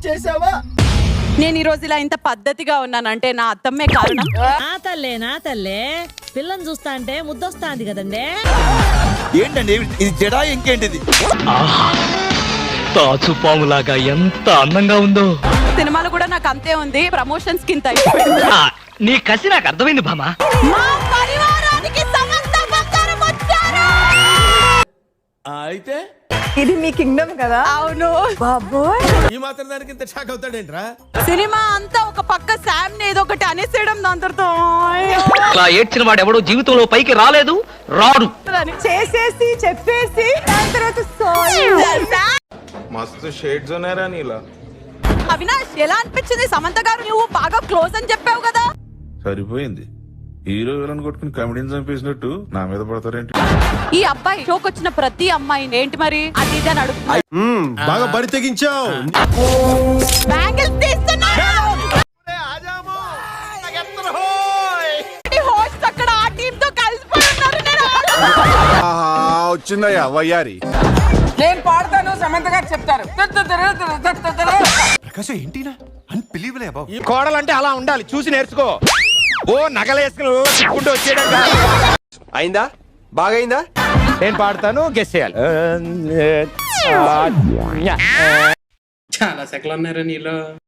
చేసావా? నేను ఈ రోజు ఇలా ఇంత పద్ధతిగా ఉన్నానంటే నా అత్తమ్మే కారణం. నా తల్లే పిల్లని చూస్తా అంటే ముద్దొస్తాంది కదండి. ఏంటండి ఇది జడా ఇంకేంటిది? తాచుపాములాగా ఎంత అందంగా ఉందో. సినిమాలో కూడా నాకు అంతే ఉంది. ప్రమోషన్స్ కింద అయిపోయింది. నీ కసి నాకు అర్థమైంది బామా. మా పరివారానికి సమంత బంగారం వచ్చారు. అయితే ఇది మీ కింగ్డమ్ కదా? అవును బాబోయ్, ఈ మాత్రం దానికి ఇంత షాక్ అవుతాడేంట్రా? సినిమా అంతా ఒక పక్క శామ్ ని ఏదో ఒకటి అనేసేయడం దాంతో అలా ఏడ్చిన వాడు ఎవడో జీవితంలో పైకి రాలేదు, రాడు. చేసేసి చెప్పేసి దాని తర్వాత మస్తు షేడ్స్ ఉన్నారా నీలా? అవినాష్ ఎలా అనిపించింది? సమంత గారు నువ్వు బాగా క్లోజ్ అని చెప్పావు కదా. సరిపోయింది. హీరో విలన్ కొట్టుకుని కమెడీని చంపేసినట్టు నా మీద పడతారేంటి? ఈ అబ్బాయి షోకి వచ్చిన ప్రతి అమ్మాయిని ఏంటి మరి అది ఇది అని అడుగుతున్నాడు. బాగా బరి తెగించావు. బ్యాంగిల్స్ తీస్తున్నాడు. హోస్ట్ అక్కడ ఆ టీమ్ తో కలిసిపోయి ఉన్నారు. నేను వచ్చిందయ్యా వయ్యారి. నేను పాడతాను, సమంత గారు చెప్తారు. ప్రకాశం ఏంటినా అన్బిలీవబుల్ బాబు. ఈ కోడలంటే అలా ఉండాలి, చూసి నేర్చుకో. ఓ నగలేసుకుని వచ్చేయడం అయిందా? బాగైందా? నేను పాడతాను, గెస్ చేయాలి. చాలా సెకలు ఉన్నారా నీలో?